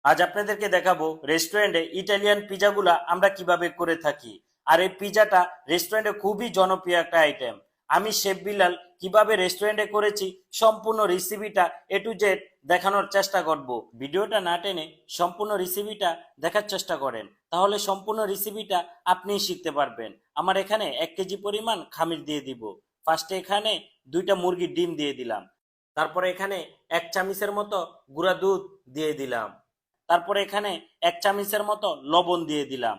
আজ আপনাদেরকে দেখাবো রেস্টুরেন্টে ইটালিয়ান পিজাগুলা আমরা কিভাবে করে থাকি। আর এই পিজাটা রেস্টুরেন্টে খুবই জনপ্রিয় একটা আইটেম। আমি শেফ বিলাল কিভাবে রেস্টুরেন্টে করেছি সম্পূর্ণ রেসিপিটা এ টু জেড দেখানোর চেষ্টা করব। ভিডিওটা না টেনে সম্পূর্ণ রেসিপিটা দেখার চেষ্টা করেন, তাহলে সম্পূর্ণ রেসিপিটা আপনিই শিখতে পারবেন। আমার এখানে 1 কেজি পরিমাণ খামির দিয়ে দিব। ফার্স্টে এখানে 2টা মুরগির ডিম দিয়ে দিলাম। তারপরে এখানে 1 চামচের মতো গুঁড়া দুধ দিয়ে দিলাম। তারপরে এখানে 1 চামচের মতো লবণ দিয়ে দিলাম।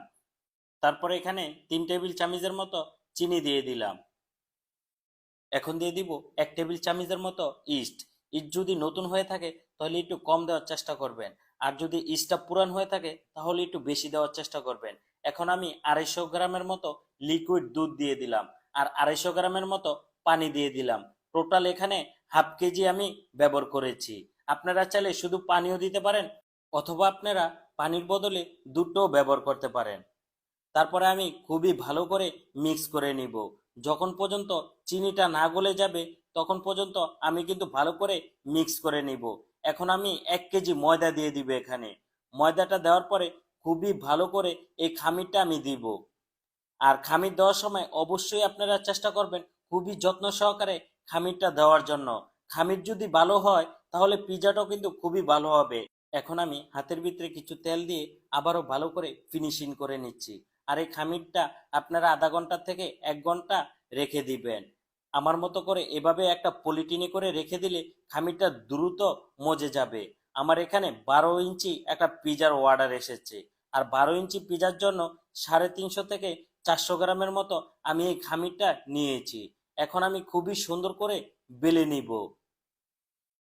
তারপরে এখানে 3 টেবিল চামচের মতো চিনি দিয়ে দিলাম। এখন দিয়ে দিব 1 টেবিল চামচের মতো ইস্ট। ইস্ট যদি নতুন হয়ে থাকে তাহলে একটু কম দেওয়ার চেষ্টা করবেন, আর যদি ইস্টটা পুরান হয়ে থাকে তাহলে একটু বেশি দেওয়ার চেষ্টা করবেন। এখন আমি 250 গ্রামের মতো লিকুইড দুধ দিয়ে দিলাম, আর 250 গ্রামের মতো পানি দিয়ে দিলাম। টোটাল এখানে হাফ কেজি আমি ব্যবহার করেছি। আপনারা চাইলে শুধু পানিও দিতে পারেন, অথবা আপনারা পানির বদলে দুধটাও ব্যবহার করতে পারেন। তারপরে আমি খুবই ভালো করে মিক্স করে নিব। যখন পর্যন্ত চিনিটা না গলে যাবে তখন পর্যন্ত আমি কিন্তু ভালো করে মিক্স করে নিব। এখন আমি 1 কেজি ময়দা দিয়ে দিব এখানে। ময়দাটা দেওয়ার পরে খুবই ভালো করে এই খামিরটা আমি দিব। আর খামির দেওয়ার সময় অবশ্যই আপনারা চেষ্টা করবেন খুবই যত্ন সহকারে খামিরটা দেওয়ার জন্য। খামির যদি ভালো হয় তাহলে পিজাটাও কিন্তু খুবই ভালো হবে। এখন আমি হাতের ভিতরে কিছু তেল দিয়ে আবারও ভালো করে ফিনিশিং করে নিচ্ছি। আর এই খামিরটা আপনারা আধা ঘন্টা থেকে 1 ঘন্টা রেখে দিবেন। আমার মতো করে এভাবে একটা পলিটিনে করে রেখে দিলে খামিরটা দ্রুত মজে যাবে। আমার এখানে 12 ইঞ্চি একটা পিজার অর্ডার এসেছে। আর 12 ইঞ্চি পিজার জন্য 350 থেকে 400 গ্রামের মতো আমি এই খামিরটা নিয়েছি। এখন আমি খুবই সুন্দর করে বেলে নিব।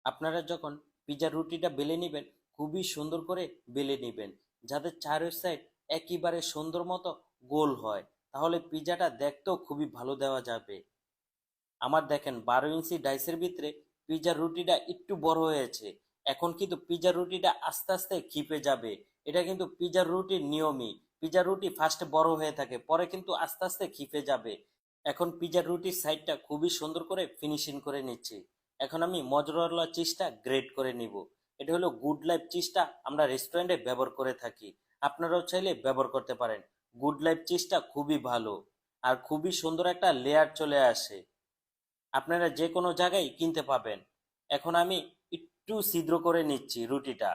আপনারা যখন পিজার রুটিটা বেলে নেবেন খুবই সুন্দর করে বেলে নেবেন, যাতে চারের সাইড একেবারে সুন্দর মতো গোল হয়, তাহলে পিজাটা দেখতেও খুবই ভালো দেওয়া যাবে। আমার দেখেন 12 ইঞ্চি ডাইসের ভিতরে পিজার রুটিটা একটু বড় হয়েছে। এখন কিন্তু পিজার রুটিটা আস্তে আস্তে ক্ষিপে যাবে। এটা কিন্তু পিজার রুটির নিয়মই। পিজার রুটি ফার্স্টে বড় হয়ে থাকে, পরে কিন্তু আস্তে আস্তে ক্ষিপে যাবে। এখন পিজার রুটির সাইডটা খুবই সুন্দর করে ফিনিশিং করে নিচ্ছি। এখন আমি মজরেলা চিজটা গ্রেট করে নিব। এটা হলো গুড লাইফ চিজটা, আমরা রেস্টুরেন্টে ব্যবহার করে থাকি। আপনারাও চাইলে ব্যবহার করতে পারেন। গুড লাইফ চিজটা খুবই ভালো, আর খুবই সুন্দর একটা লেয়ার চলে আসে। আপনারা যে কোনো জায়গায় কিনতে পাবেন। এখন আমি একটু ছিদ্র করে নিচ্ছি রুটিটা।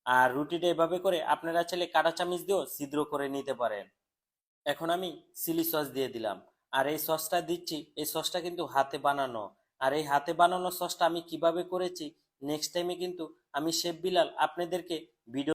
আর রুটিটা এভাবে করে আপনারা চাইলে কাঁটা চামচ দিয়েও ছিদ্র করে নিতে পারেন। এখন আমি চিলি সস দিয়ে দিলাম। আর এই সসটা দিচ্ছি, এই সসটা কিন্তু হাতে বানানো। আর এই হাতে বানানো সসটা আমি কিভাবে করেছি নেক্সট টাইমে কিন্তু আমি শেফ বিলাল আপনাদেরকে ভিডিও